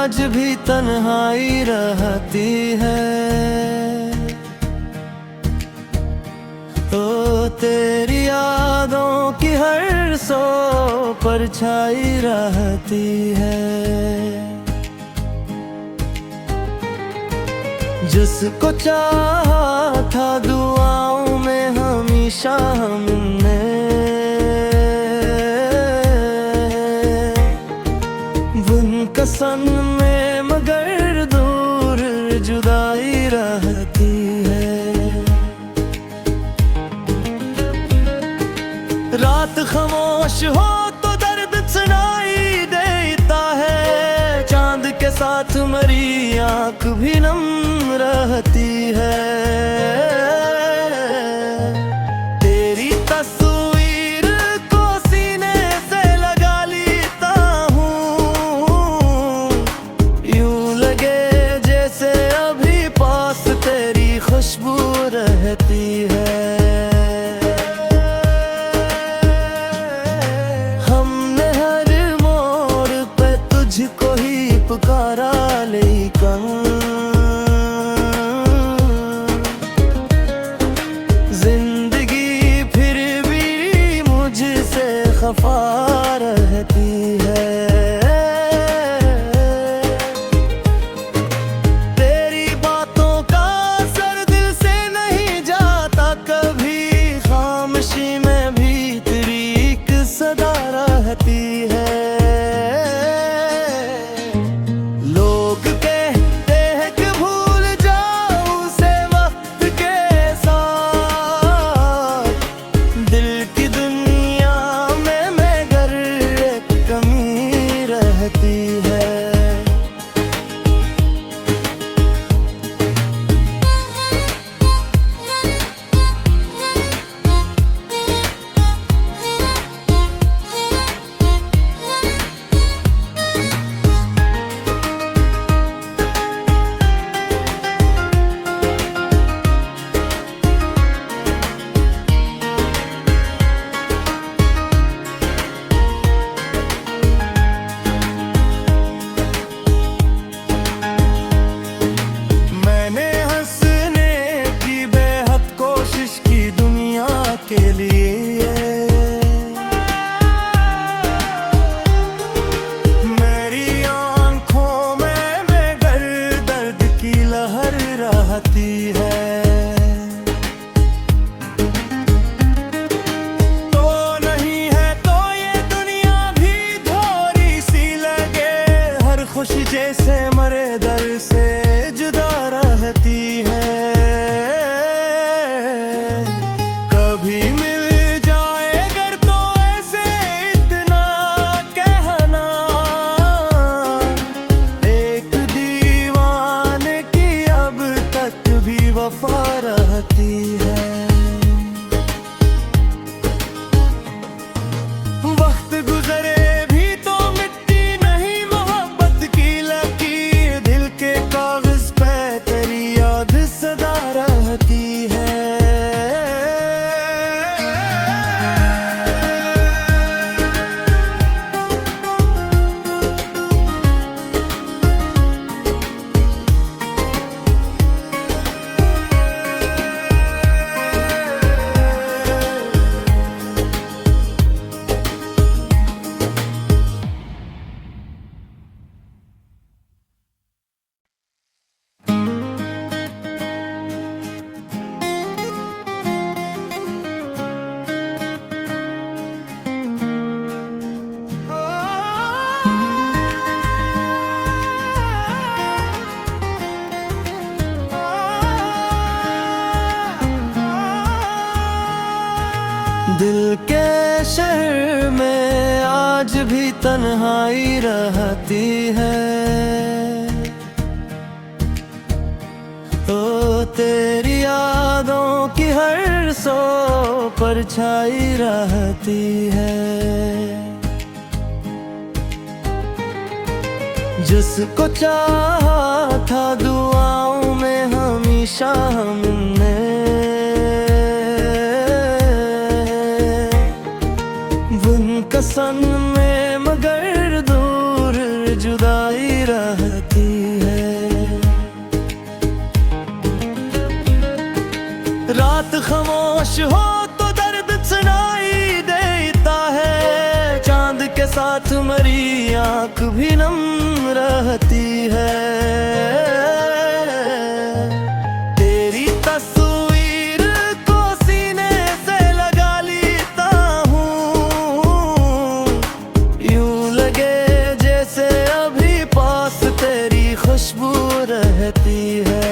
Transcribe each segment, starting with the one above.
आज भी तन्हाई रहती है। तो तेरी यादों की हर सौ परछाई रहती है। जिसको चाहा था दुआओं में हमेशा हमने, बुनकसन में मगर दूर जुदाई रहती है। रात खामोश हो तो दर्द सुनाई देता है, चांद के साथ मरी आँख भी नम रहती है। तेरी तस्वीर को सीने से लगा लेता हूँ, यूं लगे जैसे अभी पास तेरी खुशबू रहती है। तुझको ही पुकारा लेकिन जिंदगी फिर भी मुझसे खफा रहती है। तेरी बातों का असर दिल से नहीं जाता कभी, खामोशी में भी तेरी एक सदा रहती है। के लिए मेरी आँखों में मगर दर्द की लहर रहती है। तो नहीं है तो ये दुनिया भी थोड़ी सी लगे, हर खुशी जैसे मरे दर से जुदा रहती है। कभी मिल जाए अगर तो ऐसे इतना कहना, एक दीवाने की अब तक भी वफा रहती है। वक्त गुजरे भी तो मिट्टी नहीं मोहब्बत की लकीर, दिल के कागज पे तेरी याद सदा रहती है। दिल के शहर में आज भी तन्हाई रहती है। तो तेरी यादों की हर सौ परछाई रहती है। जिसको चाहा था दुआओं में हमेशा हमने, बुनकसन में मगर दूर जुदाई रहती रात खामोश हो तो दर्द सुनाई देता है, चांद के साथ मरी आंख भी नम रहती है। तेरी तस्वीर को सीने से लगा लेता हूँ, यूं लगे जैसे अभी पास तेरी खुशबू रहती है।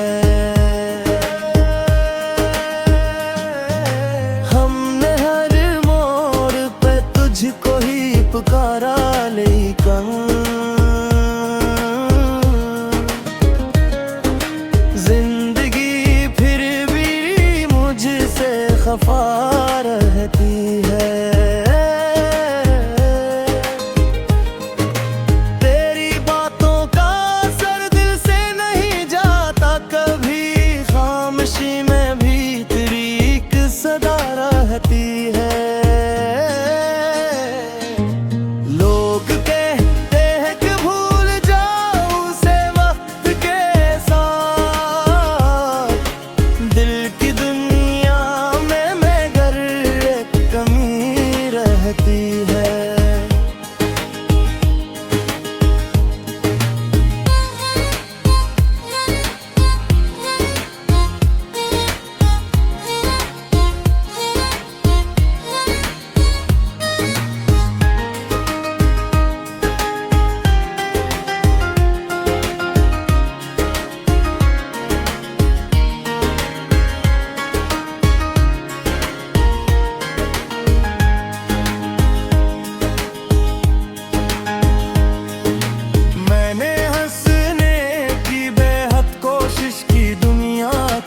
तुझको ही पुकारा लेकिन जिंदगी फिर भी मुझसे खफा रहती है। तेरी बातों का असर दिल से नहीं जाता कभी, खामोशी में भी तेरी एक सदा रहती है।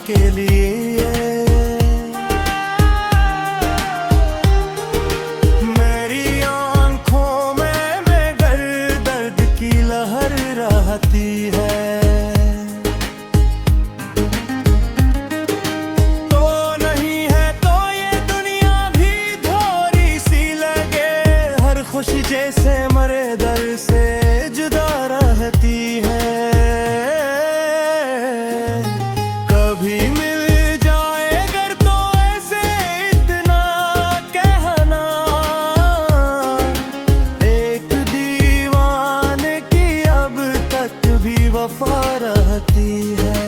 के लिए मेरी आंखों में मगर दर्द की लहर रहती है। तो नहीं है तो ये दुनिया भी थोड़ी सी लगे, हर खुशी जैसे मरे दर से जुदा रहती है। कभी मिल जाए अगर तो ऐसे इतना कहना, एक दीवाने की अब तक भी वफा रहती है।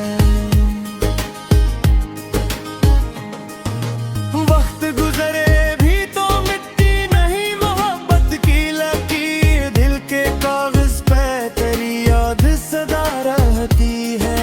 वक्त गुजरे भी तो मिट्टी नहीं मोहब्बत की लकीर, दिल के कागज पे तेरी याद सदा रहती है।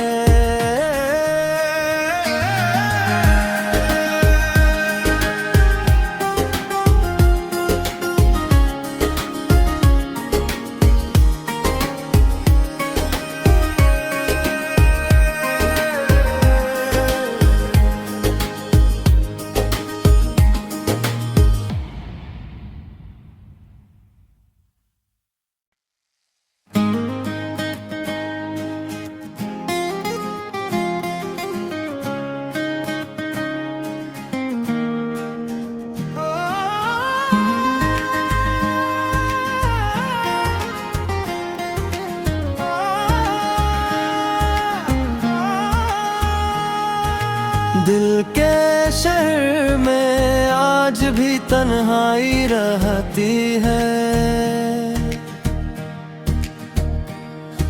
दिल के शहर में आज भी तन्हाई रहती है,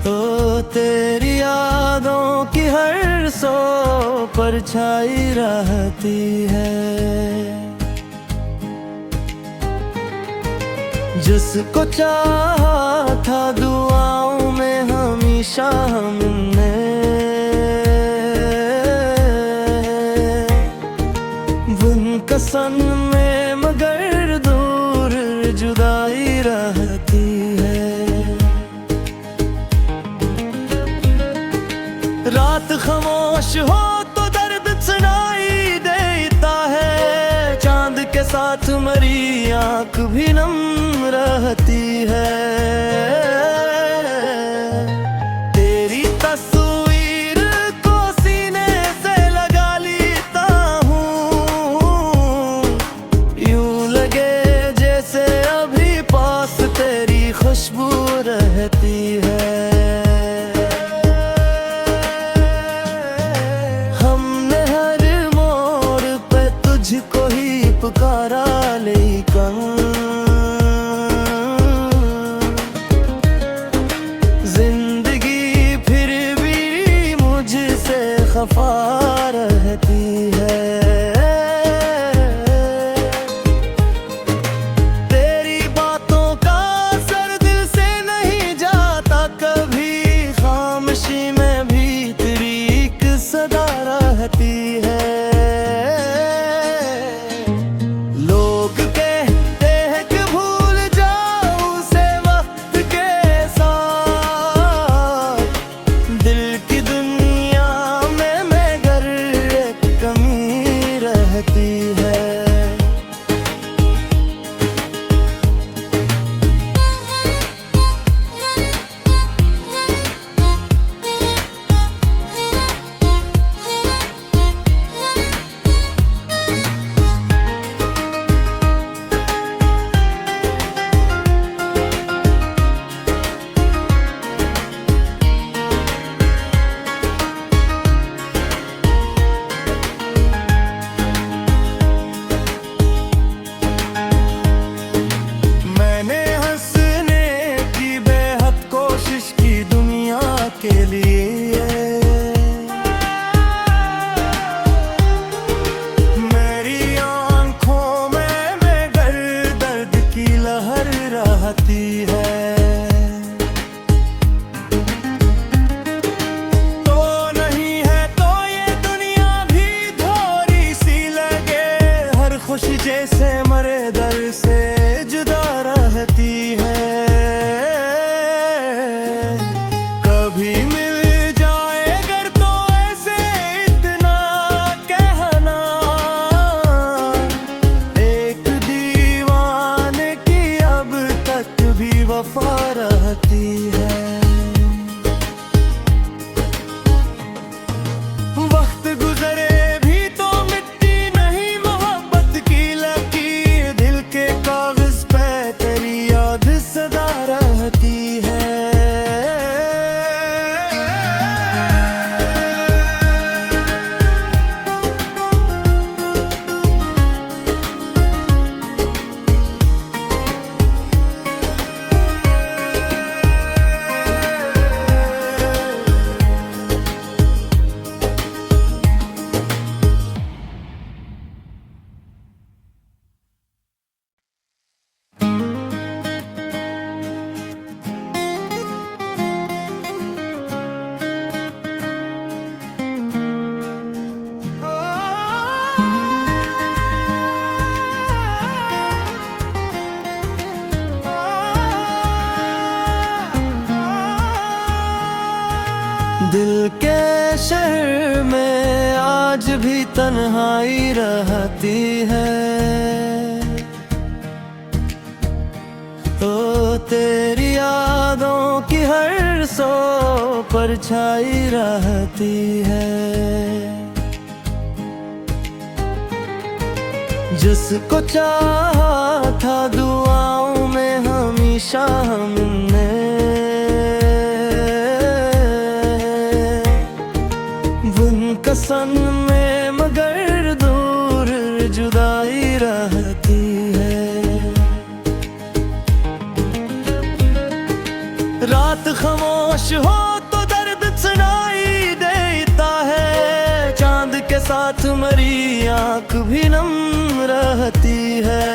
तो तेरी यादों की हर सौ परछाई रहती है। जिसको चाहा था दुआओं में हमेशा हमने, सन में मगर दूर जुदाई रहती है। रात खामोश हो तो दर्द सुनाई देता है, चांद के साथ मरी आंख भी नम रहती है। तेरी तस्वीर को सीने से लगा लेता हूँ, यूं लगे जैसे अभी पास तेरी खुशबू रहती है। हमने हर मोड़ रहती है। के लिए मेरी आंखों में मगर दर्द की लहर रहती है। तो नहीं है तो ये दुनिया भी थोड़ी सी लगे, हर खुशी जैसे मरे दर से जुदा रहती है। कभी मिल जाए अगर तो ऐसे इतना कहना, एक दीवाने की अब तक भी वफा रहती है। वक्त गुजरे भी तो मिट्टी नहीं मोहब्बत की लकीर, दिल के कागज पे तेरी याद सदा रहती है। दिल के शहर में आज भी तन्हाई रहती है। तो तेरी यादों की हर सौ परछाई रहती है। जिसको चाहा था दुआओं में हमेशा हमने, सन में मगर दूर जुदाई रहती है। रात खामोश हो तो दर्द सुनाई देता है, चांद के साथ मरी आंख भी नम रहती है।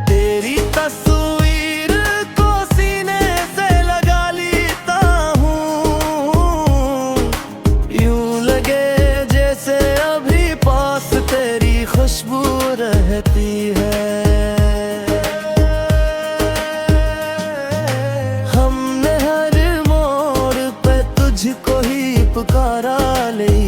तेरी तस्वीर को सीने से लगा लेता हूँ, यूं लगे जैसे अभी पास तेरी खुशबू रहती है। हमने हर मोड़ पे तुझको ही पुकारा, लेकिन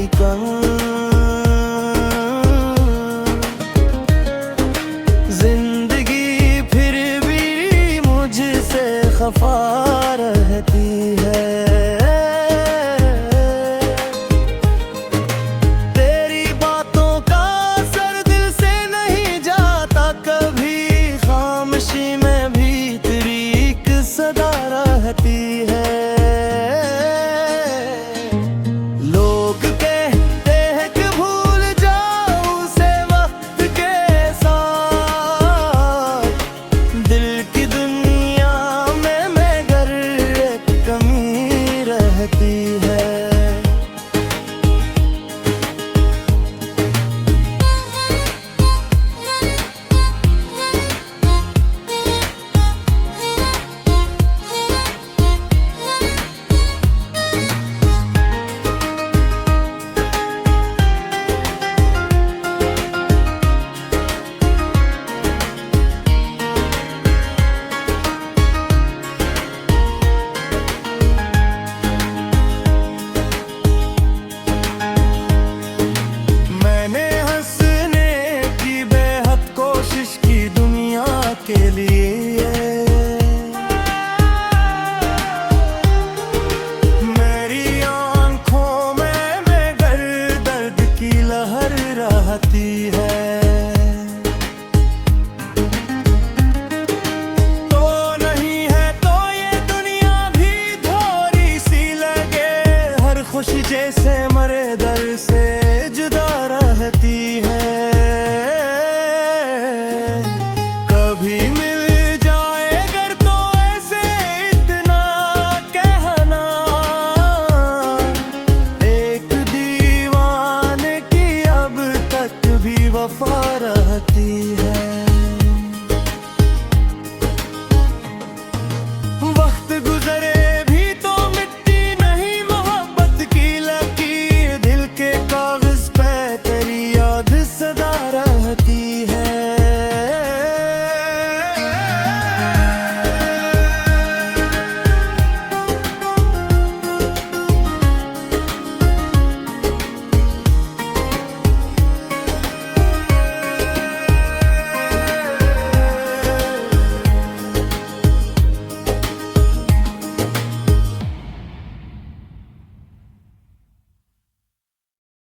जाती है।